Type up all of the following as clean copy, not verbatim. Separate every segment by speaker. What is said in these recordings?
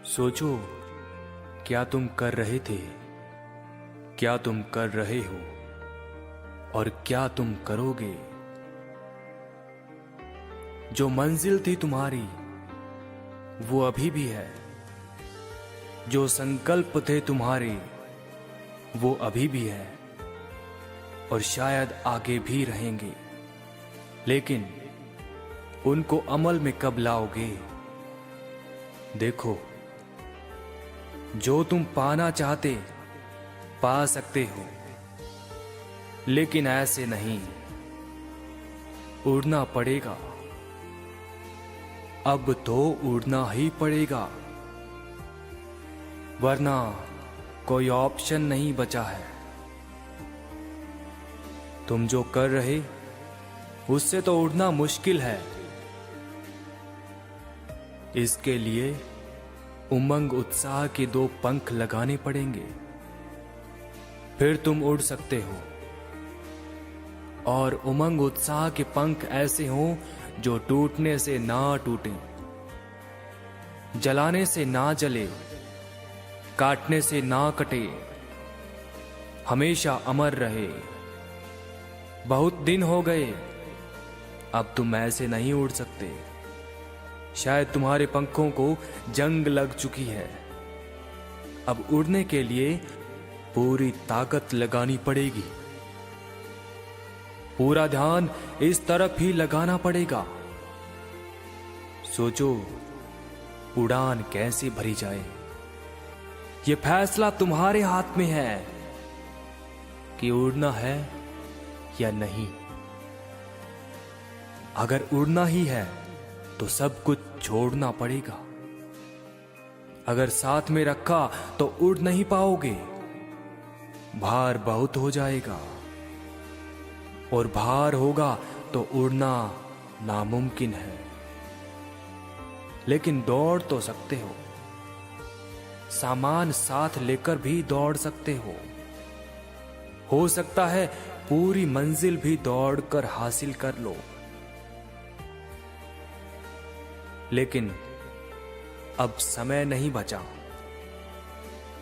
Speaker 1: सोचो, क्या तुम कर रहे थे, क्या तुम कर रहे हो और क्या तुम करोगे। जो मंजिल थी तुम्हारी वो अभी भी है, जो संकल्प थे तुम्हारे वो अभी भी है और शायद आगे भी रहेंगे। लेकिन उनको अमल में कब लाओगे। देखो, जो तुम पाना चाहते पा सकते हो, लेकिन ऐसे नहीं। उड़ना पड़ेगा, अब तो उड़ना ही पड़ेगा, वरना कोई ऑप्शन नहीं बचा है। तुम जो कर रहे उससे तो उड़ना मुश्किल है। इसके लिए उमंग उत्साह के दो पंख लगाने पड़ेंगे, फिर तुम उड़ सकते हो। और उमंग उत्साह के पंख ऐसे हों जो टूटने से ना टूटें, जलाने से ना जले, काटने से ना कटे, हमेशा अमर रहे। बहुत दिन हो गए, अब तुम ऐसे नहीं उड़ सकते। शायद तुम्हारे पंखों को जंग लग चुकी है। अब उड़ने के लिए पूरी ताकत लगानी पड़ेगी, पूरा ध्यान इस तरफ ही लगाना पड़ेगा। सोचो, उड़ान कैसे भरी जाए। यह फैसला तुम्हारे हाथ में है कि उड़ना है या नहीं। अगर उड़ना ही है तो सब कुछ छोड़ना पड़ेगा। अगर साथ में रखा तो उड़ नहीं पाओगे, भार बहुत हो जाएगा और भार होगा तो उड़ना नामुमकिन है। लेकिन दौड़ तो सकते हो, सामान साथ लेकर भी दौड़ सकते हो सकता है पूरी मंजिल भी दौड़कर हासिल कर लो। लेकिन अब समय नहीं बचा।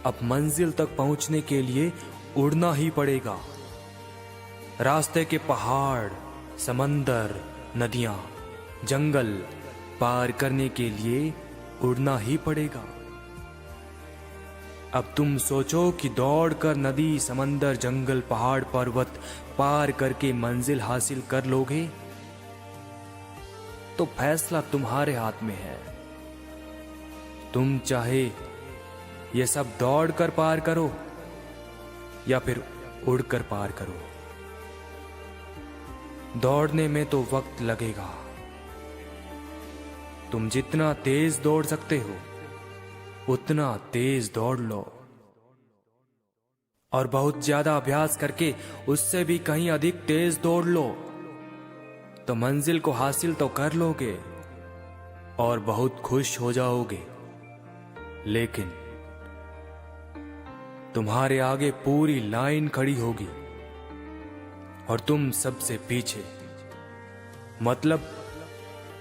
Speaker 1: अब मंजिल तक पहुंचने के लिए उड़ना ही पड़ेगा। रास्ते के पहाड़, समंदर, नदियां, जंगल पार करने के लिए उड़ना ही पड़ेगा। अब तुम सोचो कि दौड़कर नदी, समंदर, जंगल, पहाड़, पर्वत पार करके मंजिल हासिल कर लोगे, तो फैसला तुम्हारे हाथ में है। तुम चाहे ये सब दौड़कर पार करो या फिर उड़कर पार करो। दौड़ने में तो वक्त लगेगा। तुम जितना तेज दौड़ सकते हो उतना तेज दौड़ लो, और बहुत ज्यादा अभ्यास करके उससे भी कहीं अधिक तेज दौड़ लो, तो मंजिल को हासिल तो कर लोगे और बहुत खुश हो जाओगे। लेकिन तुम्हारे आगे पूरी लाइन खड़ी होगी और तुम सबसे पीछे। मतलब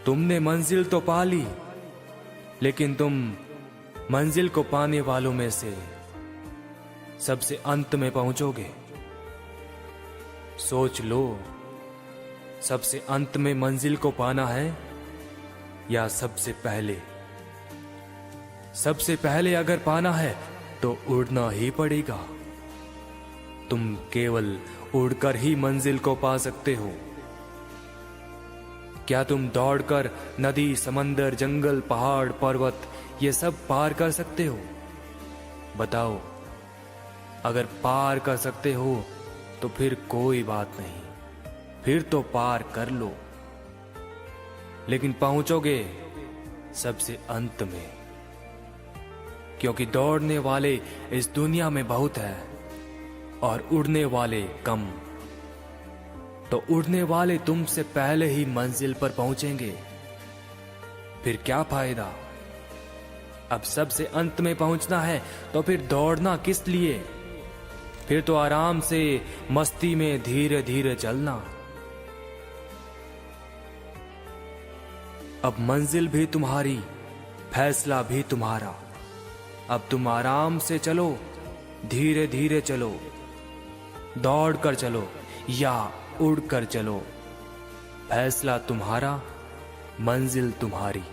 Speaker 1: तुमने मंजिल तो पा ली, लेकिन तुम मंजिल को पाने वालों में से सबसे अंत में पहुंचोगे। सोच लो, सबसे अंत में मंजिल को पाना है या सबसे पहले। सबसे पहले अगर पाना है तो उड़ना ही पड़ेगा। तुम केवल उड़कर ही मंजिल को पा सकते हो। क्या तुम दौड़कर नदी, समंदर, जंगल, पहाड़, पर्वत ये सब पार कर सकते हो? बताओ। अगर पार कर सकते हो तो फिर कोई बात नहीं, फिर तो पार कर लो। लेकिन पहुंचोगे सबसे अंत में, क्योंकि दौड़ने वाले इस दुनिया में बहुत है और उड़ने वाले कम। तो उड़ने वाले तुमसे पहले ही मंजिल पर पहुंचेंगे, फिर क्या फायदा। अब सबसे अंत में पहुंचना है तो फिर दौड़ना किस लिए। फिर तो आराम से मस्ती में धीरे धीरे चलना। अब मंजिल भी तुम्हारी, फैसला भी तुम्हारा। अब तुम आराम से चलो, धीरे धीरे चलो, दौड़ कर चलो या उड़ कर चलो, फैसला तुम्हारा, मंजिल तुम्हारी।